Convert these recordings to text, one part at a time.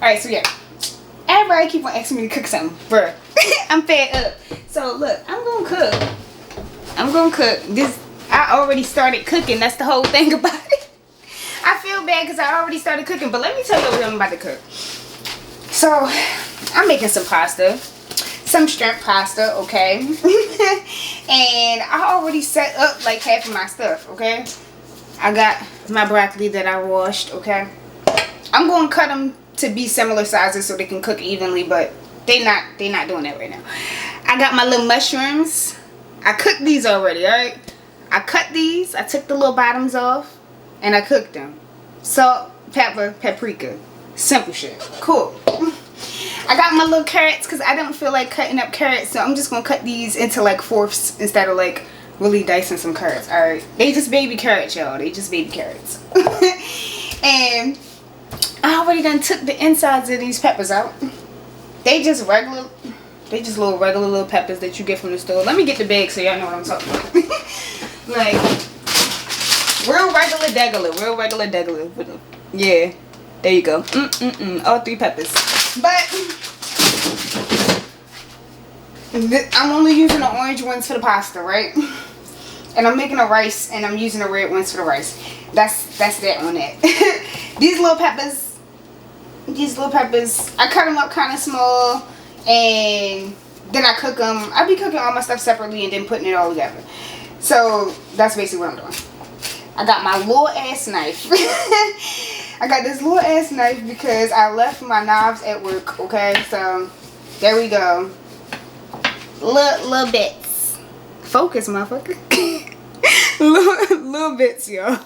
Alright, so yeah. Everybody keep on asking me to cook something. Bruh. I'm fed up. So look, I'm gonna cook. I'm gonna cook. I already started cooking. That's the whole thing about it. I feel bad because I already started cooking. But let me tell you what I'm about to cook. So, I'm making some pasta. Some shrimp pasta, okay? And I already set up like half of my stuff, okay? I got my broccoli that I washed, okay? I'm going to cut them to be similar sizes so they can cook evenly, but they not doing that right now. I got my little mushrooms. I cooked these already, alright? I cut these, I took the little bottoms off, and I cooked them. Salt, pepper, paprika. Simple shit. Cool. I got my little carrots because I don't feel like cutting up carrots, so I'm just going to cut these into like fourths instead of like really dicing some carrots, alright? They just baby carrots, y'all. They just baby carrots. And I already done took the insides of these peppers out. They just little regular little peppers that you get from the store. Let me get the bag so y'all know what I'm talking about. Like, real regular degular. Yeah, there you go. All 3 peppers. But I'm only using the orange ones for the pasta, right? And I'm making a rice, and I'm using the red ones for the rice. That's that on that. These little peppers, I cut them up kind of small, and then I cook them. I be cooking all my stuff separately and then putting it all together. So that's basically what I'm doing. I got my little ass knife. I got this little ass knife because I left my knives at work, okay? So there we go. Little bits. Focus, motherfucker. little bits, y'all.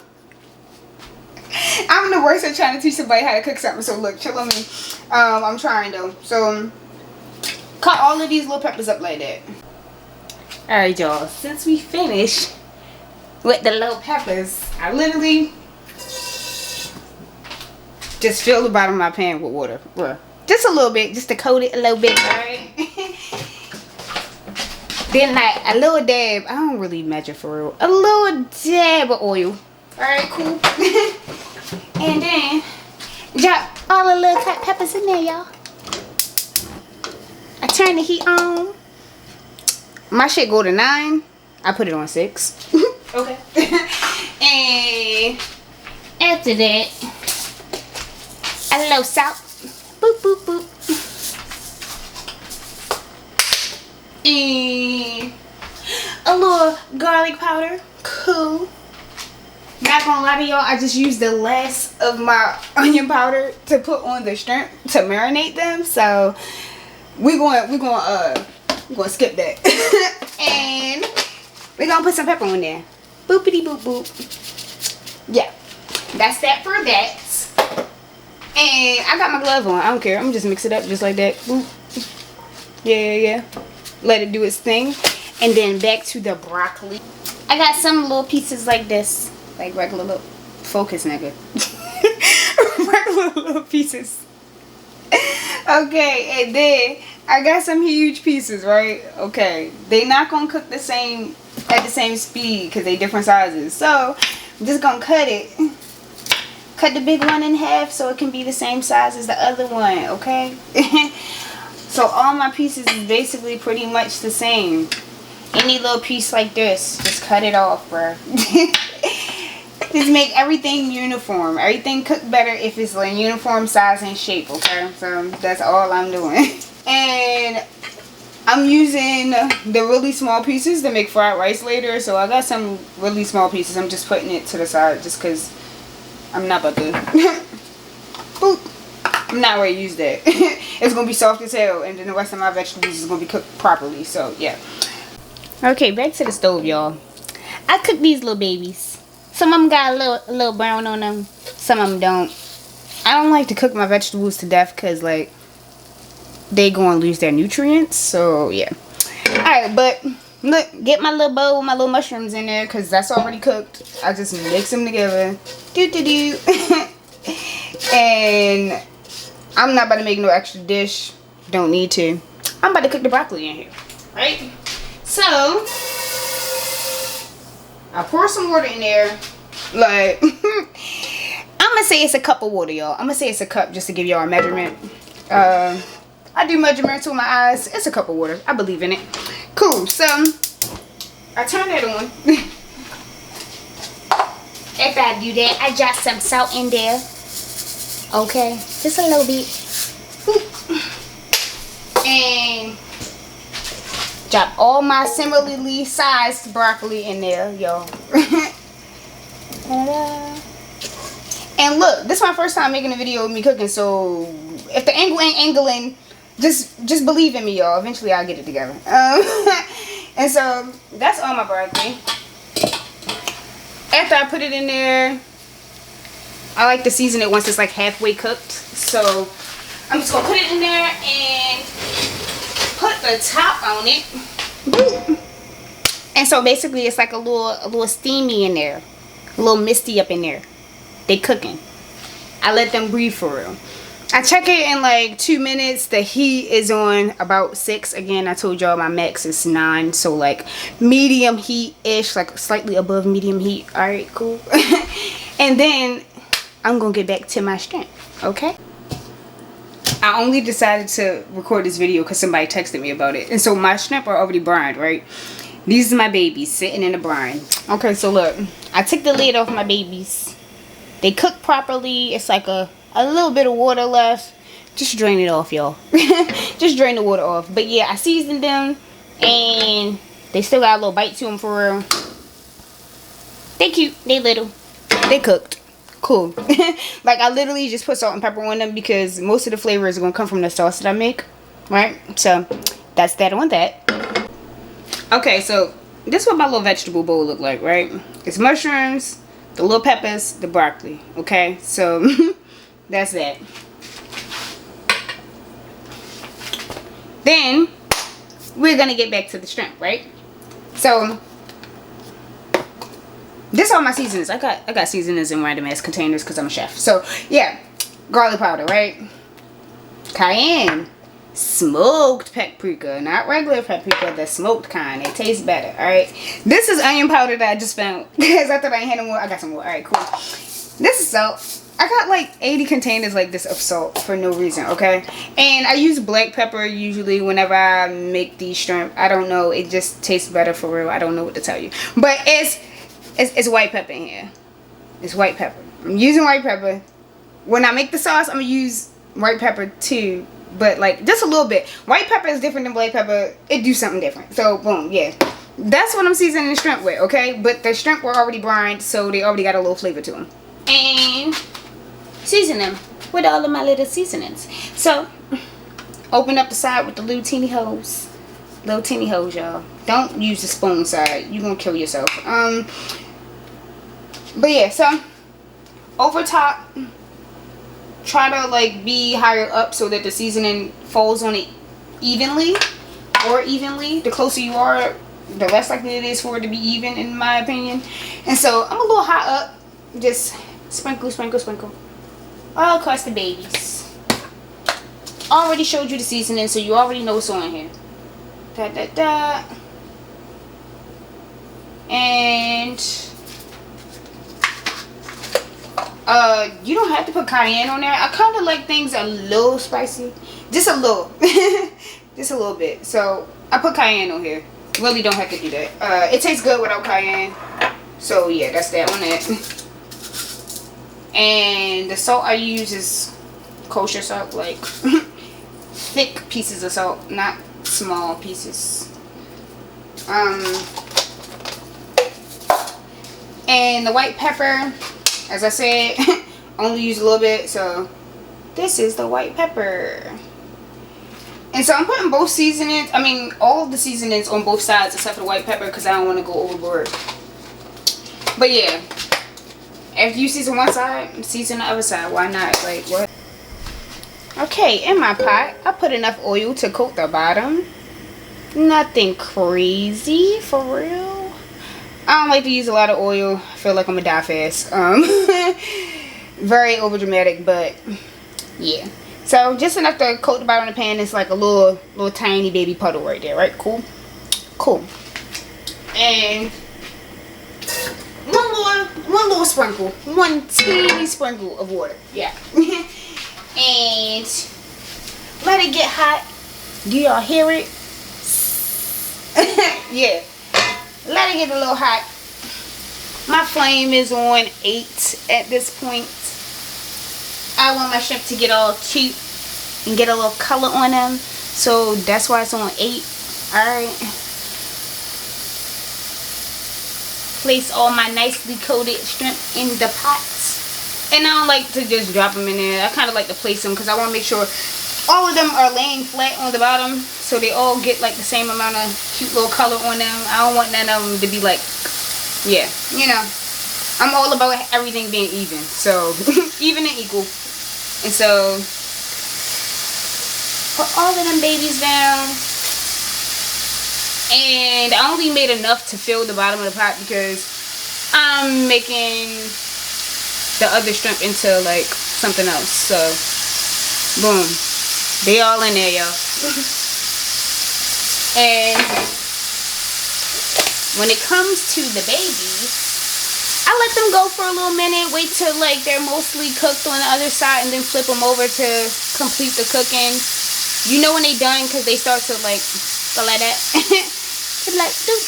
I'm the worst at trying to teach somebody how to cook something, so look, chill on me. I'm trying though. So cut all of these little peppers up like that. Alright, y'all, since we finished with the little peppers, I literally just fill the bottom of my pan with water. Just a little bit, just to coat it a little bit, alright? Then like a little dab, I don't really measure for real, a little dab of oil. Alright, cool. And then drop all the little cut peppers in there, y'all. I turn the heat on. My shit go to 9. I put it on 6. Okay. And after that, a little salt. Boop, boop, boop. And a little garlic powder. Cool. Not gonna lie to y'all, I just used the last of my onion powder to put on the shrimp to marinate them. So we're gonna skip that. And we're gonna put some pepper on there. Boopity boop boop. Yeah, that's that for that. And I got my glove on. I don't care. I'm just mix it up just like that. Boop. Yeah. Let it do its thing. And then back to the broccoli. I got some little pieces like this. Like regular little... Focus, nigga. Regular little pieces. Okay, and then I got some huge pieces, right? Okay. They not gonna cook the same at the same speed because they different sizes. So I'm just gonna cut it. Cut the big one in half so it can be the same size as the other one, okay? So all my pieces is basically pretty much the same. Any little piece like this, just cut it off, bruh. Just make everything uniform. Everything cook better if it's like uniform size and shape, okay? So that's all I'm doing. And I'm using the really small pieces to make fried rice later. So I got some really small pieces. I'm just putting it to the side just because I'm not about to. Boop. I'm not ready to use that. It's going to be soft as hell. And then the rest of my vegetables is going to be cooked properly. So yeah. Okay, back to the stove, y'all. I cooked these little babies. Some of them got a little brown on them. Some of them don't. I don't like to cook my vegetables to death because, like, they go and lose their nutrients. So, yeah. Alright, but, look, get my little bowl with my little mushrooms in there because that's already cooked. I just mix them together. Do-do-do. And I'm not about to make no extra dish. Don't need to. I'm about to cook the broccoli in here. Right? So, I pour some water in there. Like, I'm I'm gonna say it's a cup of water, y'all. I'm gonna say it's a cup just to give y'all a measurement. I do measurements with my eyes. It's a cup of water. I believe in it. Cool. So I turn that on. After I do that, I drop some salt in there. Okay, just a little bit. And drop all my similarly sized broccoli in there, y'all. And look, this is my first time making a video of me cooking, so if the angle ain't angling, just believe in me, y'all. Eventually I'll get it together. And so that's all my broccoli. After I put it in there, I like to season it once it's like halfway cooked. So I'm just gonna put it in there and put the top on it. And so basically it's like a little steamy in there, a little misty up in there. They cooking. I let them breathe for real. I check it in like 2 minutes. The heat is on about 6. Again, I told y'all my max is 9, so like medium heat ish, like slightly above medium heat. All right, cool. And then I'm gonna get back to my shrimp. Okay, I only decided to record this video because somebody texted me about it. And so my shrimp are already brined, right? These are my babies sitting in the brine. Okay, so look, I took the lid off my babies. They cook properly. It's like a little bit of water left. Just drain it off, y'all. Just drain the water off. But yeah, I seasoned them and they still got a little bite to them for real. They cute. They little. They cooked. Cool. Like I literally just put salt and pepper on them because most of the flavor is going to come from the sauce that I make. Right? So that's that on that. Okay, so this is what my little vegetable bowl look like, right? It's mushrooms, the little peppers, the broccoli. Okay, so that's that. Then we're gonna get back to the shrimp, right? So this are all my seasonings. I got seasonings in random ass containers because I'm a chef. So yeah, garlic powder, right? Cayenne, smoked paprika, not regular paprika, the smoked kind. It tastes better. All right, this is onion powder that I just found because I thought I had no more. I got some more. All right, cool. This is salt. I got like 80 containers like this of salt for no reason. Okay, and I use black pepper usually whenever I make these shrimp. I don't know, it just tastes better for real. I don't know what to tell you, but it's white pepper in here. It's white pepper. I'm using white pepper. When I make the sauce, I'm gonna use white pepper too. But like just a little bit. White pepper is different than black pepper. It do something different. So boom, yeah. That's what I'm seasoning the shrimp with, okay? But the shrimp were already brined, so they already got a little flavor to them. And season them with all of my little seasonings. So open up the side with the little teeny holes. Little teeny holes, y'all. Don't use the spoon side. You're gonna kill yourself. But yeah, so over top, try to like be higher up so that the seasoning falls on it evenly. The closer you are, the less likely it is for it to be even, in my opinion. And so I'm a little high up. Just sprinkle, sprinkle, sprinkle all across the babies. Already showed you the seasoning, so you already know what's on here. Da da da. And you don't have to put cayenne on there. I kind of like things a little spicy, just a little. Just a little bit. So I put cayenne on here. Really don't have to do that. It tastes good without cayenne. So yeah, that's that on that. And the salt I use is kosher salt, like thick pieces of salt, not small pieces. And the white pepper, as I said, only use a little bit. So this is the white pepper. And so I'm putting both seasonings, all of the seasonings on both sides except for the white pepper because I don't want to go overboard. But yeah, after you season one side, season the other side. Why not? Like, what? Okay, in my pot, I put enough oil to coat the bottom. Nothing crazy, for real. I don't like to use a lot of oil. I feel like I'm gonna die fast. Very over dramatic, but yeah. So just enough to coat the bottom of the pan. It's like a little tiny baby puddle right there, right? Cool. And one more one little sprinkle, one teeny sprinkle of water. Yeah. And let it get hot. Do y'all hear it? Yeah. Let it get a little hot. My flame is on 8 at this point. I want my shrimp to get all cute and get a little color on them. So that's why it's on 8. Alright. Place all my nicely coated shrimp in the pots. And I don't like to just drop them in there. I kind of like to place them because I want to make sure all of them are laying flat on the bottom. So they all get like the same amount of cute little color on them. I don't want none of them to be like, yeah, you know. I'm all about everything being even. So, even and equal. And so, put all of them babies down. And I only made enough to fill the bottom of the pot because I'm making the other shrimp into like something else. So, boom. They all in there, y'all. And when it comes to the babies, I let them go for a little minute. Wait till like they're mostly cooked on the other side and then flip them over to complete the cooking. You know when they done because they start to like go like that. Like, doop.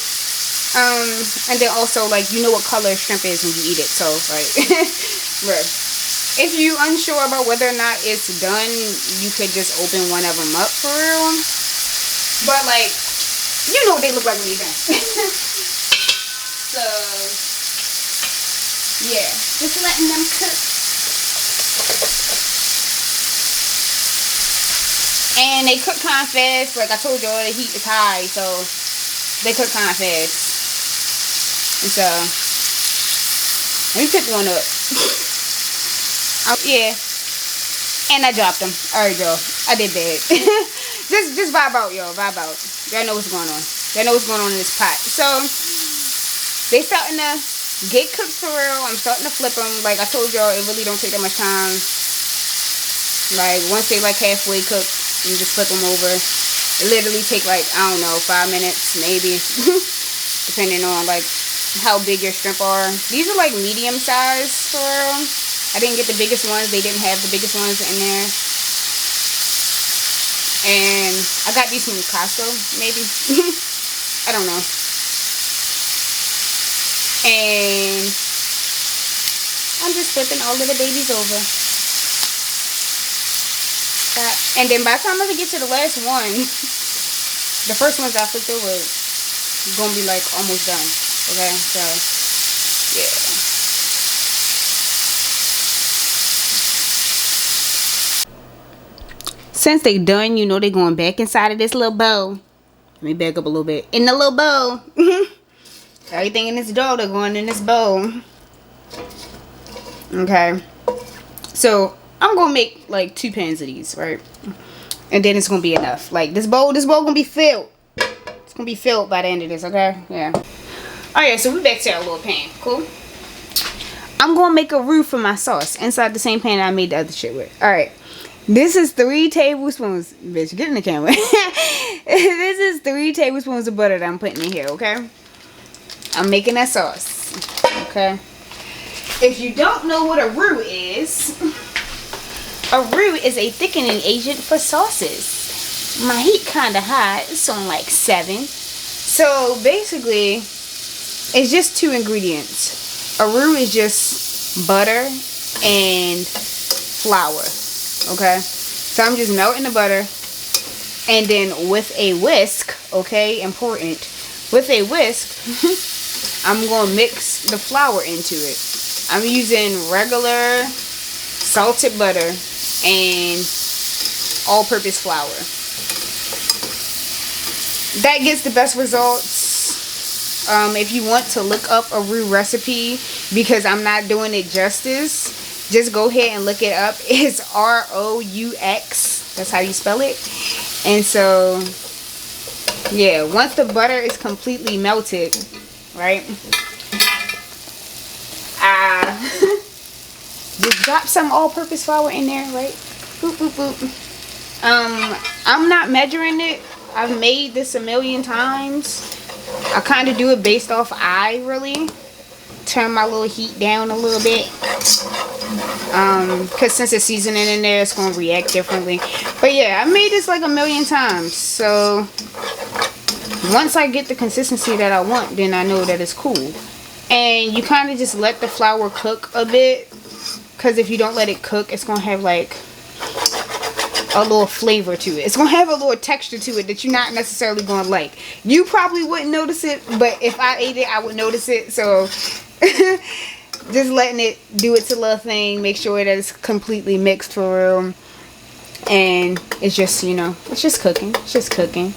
And then also like you know what color shrimp is when you eat it. So like, bruh. If you unsure about whether or not it's done, you could just open one of them up for real. But like, you know what they look like when you're done. So, yeah, just letting them cook. And they cook kind of fast. Like I told y'all, the heat is high, so they cook kind of fast. And so, let me pick one up. Yeah, and I dropped them. Alright, y'all, I did bad. just vibe out, y'all. Vibe out. Y'all know what's going on. Y'all know what's going on in this pot. So they starting to get cooked for real. I'm starting to flip them. Like I told y'all, it really don't take that much time. Like once they like halfway cooked, you just flip them over. It literally take like, I don't know, 5 minutes maybe, depending on like how big your shrimp are. These are like medium size for real. I didn't get the biggest ones. They didn't have the biggest ones in there. And I got these from Costco, maybe. I don't know. And I'm just flipping all of the babies over. And then by the time I get to the last one, the first ones I flipped over is going to be like almost done. Okay, so yeah. Since they done, you know they going back inside of this little bowl. Let me back up a little bit. In the little bowl. Everything in this dough, they're going in this bowl. Okay. So, I'm going to make like 2 pans of these, right? And then it's going to be enough. Like, this bowl going to be filled. It's going to be filled by the end of this, okay? Yeah. Alright, so we back to our little pan. Cool? I'm going to make a roux for my sauce inside the same pan I made the other shit with. Alright. This is 3 tablespoons. Bitch, get in the camera. This is 3 tablespoons of butter that I'm putting in here, okay? I'm making that sauce. Okay? If you don't know what a roux is a thickening agent for sauces. My heat kind of high. It's on like 7. So, basically, it's just 2 ingredients. A roux is just butter and flour. Okay, so I'm just melting the butter, and then with a whisk, okay, important, with a whisk, I'm going to mix the flour into it. I'm using regular salted butter and all-purpose flour. That gets the best results. If you want to look up a roux recipe, because I'm not doing it justice, just go ahead and look it up. It's R-O-U-X. That's how you spell it. And so, yeah, once the butter is completely melted, right? Just drop some all-purpose flour in there, right? Boop, boop, boop. I'm not measuring it. I've made this a million times. I kind of do it based off eye, really. turn my little heat down a little bit. Because since it's seasoning in there, it's going to react differently. But yeah, I made this like a million times. So once I get the consistency that I want, then I know that it's cool. And you kind of just let the flour cook a bit. Because if you don't let it cook, it's going to have like a little flavor to it. It's going to have a little texture to it that you're not necessarily going to like. You probably wouldn't notice it, but if I ate it, I would notice it. So just letting it do its little thing. Make sure that it's completely mixed for real. And it's just, you know, it's just cooking. It's just cooking.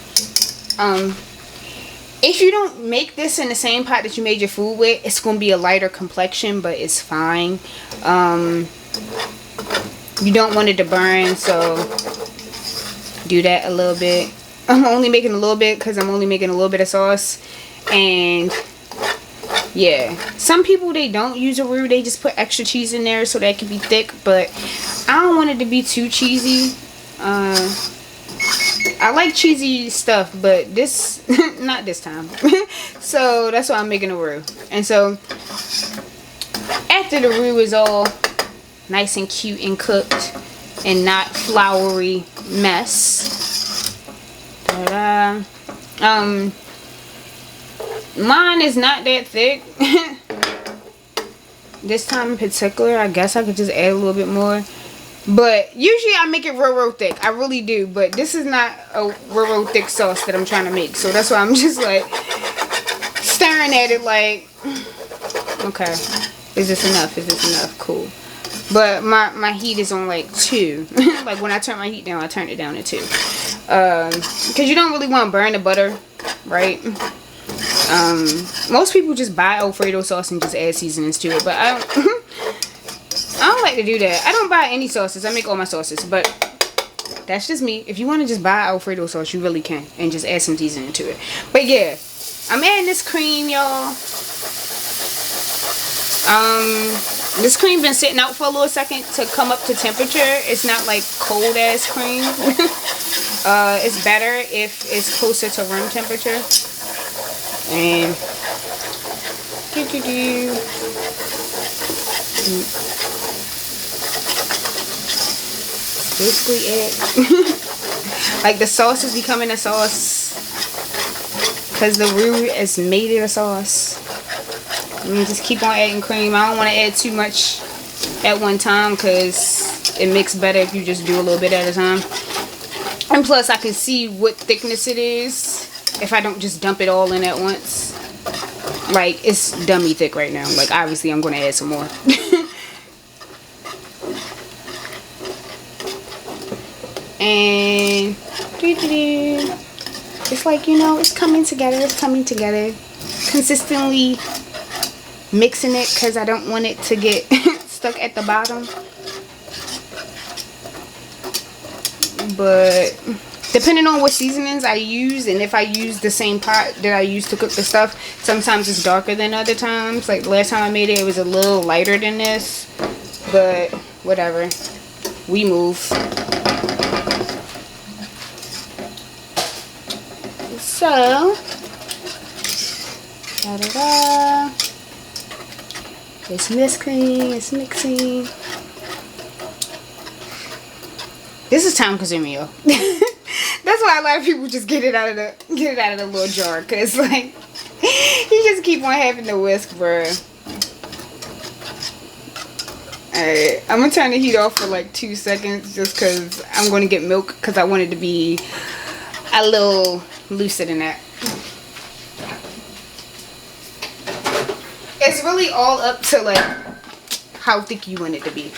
If you don't make this in the same pot that you made your food with, it's going to be a lighter complexion, but it's fine. You don't want it to burn, so do that a little bit. I'm only making a little bit because I'm only making a little bit of sauce. And yeah, some people, they don't use a roux. They just put extra cheese in there so that it can be thick, but I don't want it to be too cheesy. I like cheesy stuff, but this, not this time. So that's why I'm making a roux. And so after the roux is all nice and cute and cooked and not floury mess, mine is not that thick. This time in particular, I guess I could just add a little bit more. But usually I make it real thick. I really do. But this is not a real thick sauce that I'm trying to make. So that's why I'm just like staring at it like, okay, is this enough? Is this enough? Cool. But my heat is on like 2. Like when I turn my heat down, I turn it down to 2. Because you don't really want to burn the butter, right? Most people just buy Alfredo sauce and just add seasonings to it. But I don't like to do that. I don't buy any sauces. I make all my sauces. But that's just me. If you want to just buy Alfredo sauce, you really can. And just add some seasoning to it. But yeah, I'm adding this cream, y'all. This cream been sitting out for a little second to come up to temperature. It's not like cold ass cream. It's better if it's closer to room temperature. And basically it. Like the sauce is becoming a sauce because the roux has made it a sauce. And just keep on adding cream. I don't want to add too much at one time because it makes better if you just do a little bit at a time. And plus I can see what thickness it is if I don't just dump it all in at once. Like it's dummy thick right now. Like obviously I'm going to add some more. And it's like, you know, it's coming together. It's coming together. Consistently mixing it because I don't want it to get stuck at the bottom. But depending on what seasonings I use, and if I use the same pot that I use to cook the stuff, sometimes it's darker than other times. Like the last time I made it, it was a little lighter than this. But whatever. We move. So, da-da-da. It's mixing, it's mixing. This is time consuming, yo. That's why a lot of people just get it out of the little jar, cause like you just keep on having to whisk, bruh. Alright, I'm gonna turn the heat off for like 2 seconds just cause I'm gonna get milk cause I want it to be a little looser than that. It's really all up to like how thick you want it to be.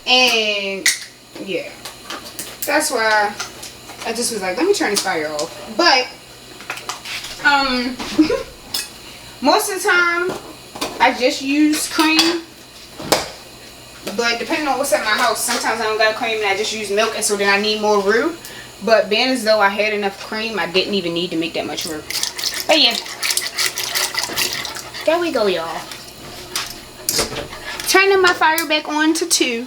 And yeah, that's why I just was like, let me turn this fire off. But most of the time I just use cream. But depending on what's at my house, sometimes I don't got cream and I just use milk, and so then I need more roux. But being as though I had enough cream, I didn't even need to make that much roux. But yeah, there we go, y'all. Turning my fire back on to 2.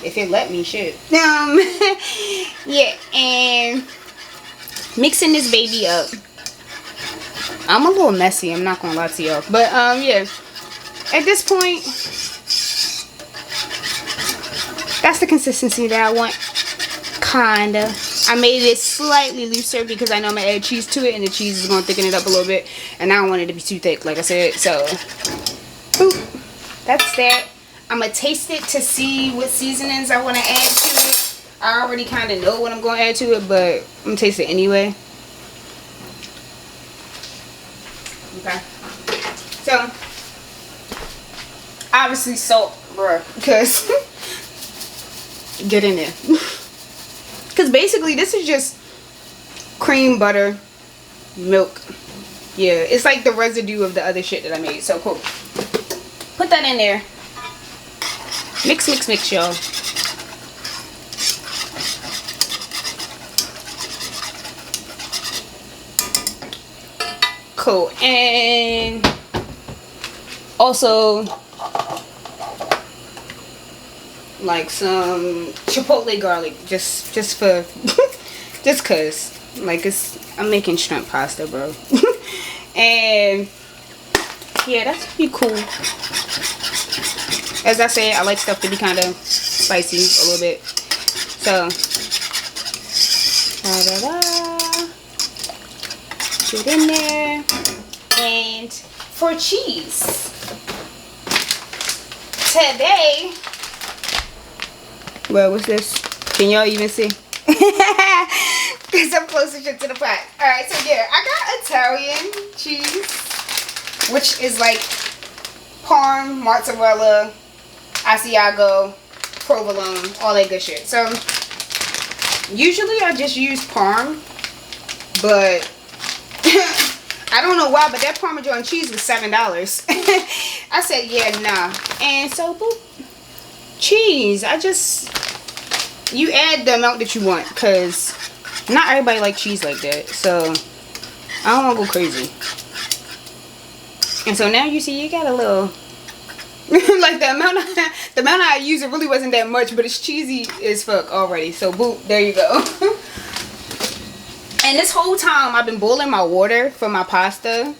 If it let me, shit. Yeah, and mixing this baby up. I'm a little messy, I'm not gonna lie to y'all. But yeah. At this point, that's the consistency that I want. Kinda. I made it slightly looser because I know I'm gonna add cheese to it, and the cheese is gonna thicken it up a little bit, and I don't want it to be too thick, like I said. So, boop. That's that. I'm gonna taste it to see what seasonings I want to add to it. I already kind of know what I'm gonna add to it, but I'm gonna taste it anyway. Okay. So, obviously salt, bruh, because get in there. Because basically this is just cream, butter, milk. Yeah, it's like the residue of the other shit that I made. So cool. Put that in there. Mix, mix, mix, y'all. Cool. And also like some chipotle garlic, just for just cause like I'm making shrimp pasta, bro. And yeah, that's pretty cool. As I said, I like stuff to be kind of spicy a little bit. So get in there. And for cheese today, well, what's this? Can y'all even see? Because I'm closer to the pot. Alright, so yeah, I got Italian cheese, which is like Parm, mozzarella, Asiago, provolone, all that good shit. So usually I just use Parm, but I don't know why, but that Parmesan cheese was $7. I said, yeah, nah. And so, boop. Cheese. You add the amount that you want, because not everybody like cheese like that. So, I don't want to go crazy. And so now you see, you got a little... like the amount I use, it really wasn't that much, but it's cheesy as fuck already. So, boop. There you go. And this whole time I've been boiling my water for my pasta,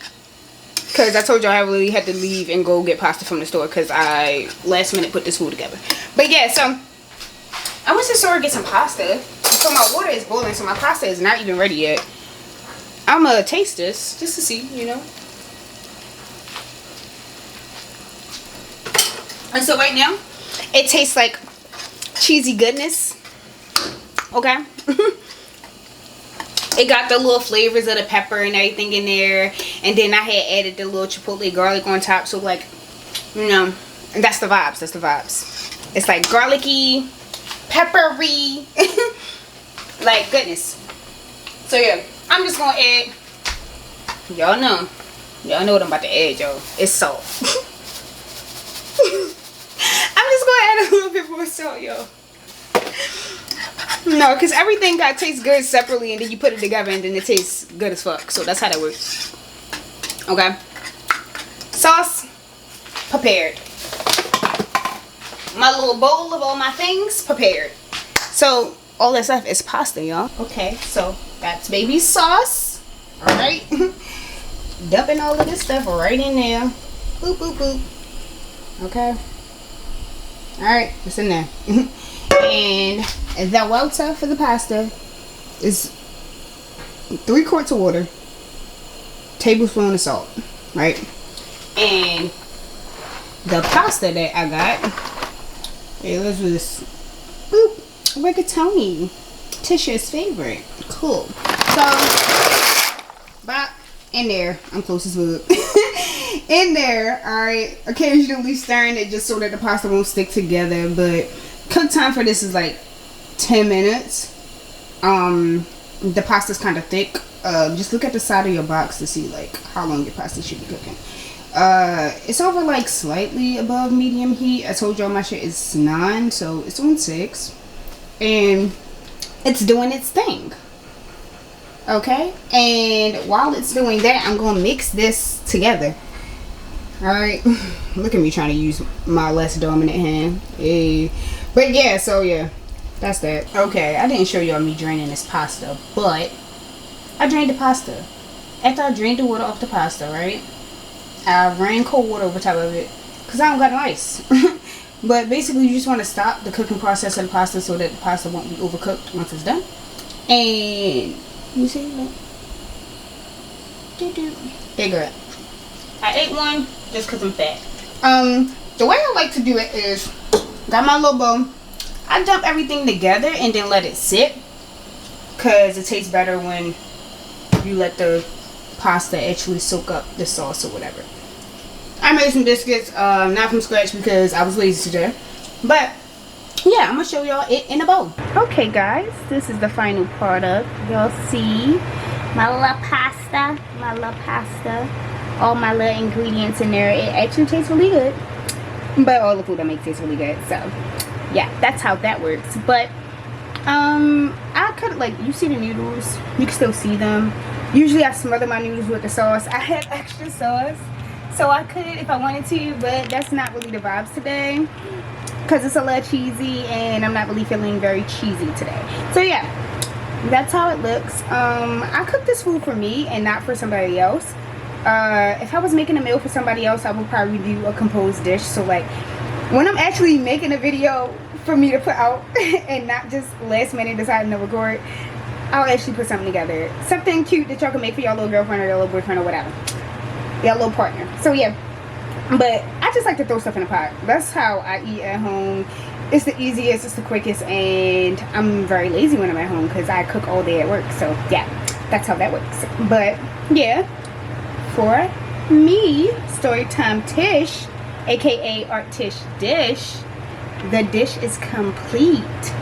because I told y'all I really had to leave and go get pasta from the store because I last minute put this food together. But yeah, so I went to the store to get some pasta. So my water is boiling, so my pasta is not even ready yet. I'm gonna taste this just to see, you know. And so right now it tastes like cheesy goodness. Okay. It got the little flavors of the pepper and everything in there. And then I had added the little chipotle garlic on top. So like, you know, and that's the vibes. That's the vibes. It's like garlicky, peppery. Like goodness. So yeah, I'm just going to add. Y'all know what I'm about to add, y'all. It's salt. I'm just going to add a little bit more salt, y'all. No, because everything got tastes good separately, and then you put it together and then it tastes good as fuck. So that's how that works. Okay. Sauce prepared. My little bowl of all my things prepared. So all that stuff is pasta, y'all. Okay, so that's baby sauce. Alright. Dumping all of this stuff right in there. Boop, boop, boop. Okay. Alright, it's in there. And the water for the pasta is 3 quarts of water, tablespoon of salt, right? And the pasta that I got, it was this, boop, rigatoni, Tish's favorite. Cool. So, bop, in there. I'm close as fuck. In there, alright. Occasionally stirring it just so that the pasta won't stick together, but cook time for this is like 10 minutes. The pasta's kind of thick. Just look at the side of your box to see like how long your pasta should be cooking. It's over like slightly above medium heat. I told y'all my shit is 9, so it's on 6, and it's doing its thing. Okay, and while it's doing that, I'm gonna mix this together. Alright, look at me trying to use my less dominant hand. Hey. But yeah, so yeah, that's that. Okay, I didn't show y'all me draining this pasta, but I drained the pasta. after I drained the water off the pasta, right, I ran cold water over top of it because I don't got no ice. But basically, you just want to stop the cooking process of the pasta so that the pasta won't be overcooked once it's done. And you see that? Hey girl, I ate one just because I'm fat. The way I like to do it is, got my little bowl. I dump everything together and then let it sit, because it tastes better when you let the pasta actually soak up the sauce or whatever. I made some biscuits, not from scratch because I was lazy today. But yeah, I'm gonna show y'all it in a bowl. Okay guys, this is the final product. Y'all see my little pasta, all my little ingredients in there. It actually tastes really good, but all the food I make tastes really good. So yeah, that's how that works. But I could, like, you see the noodles, you can still see them. Usually I smother my noodles with the sauce. I had extra sauce, so I could if I wanted to, but that's not really the vibes today because it's a little cheesy and I'm not really feeling very cheesy today. So yeah, that's how it looks. I cooked this food for me and not for somebody else. If I was making a meal for somebody else, I would probably do a composed dish. So like, when I'm actually making a video for me to put out and not just last minute deciding to record, I'll actually put something together. Something cute that y'all can make for your little girlfriend or your little boyfriend or whatever. Your little partner. So yeah. But I just like to throw stuff in a pot. That's how I eat at home. It's the easiest, it's the quickest, and I'm very lazy when I'm at home because I cook all day at work. So yeah, that's how that works. But yeah, for me, Storytime Tish, aka Art Tish Dish, the dish is complete.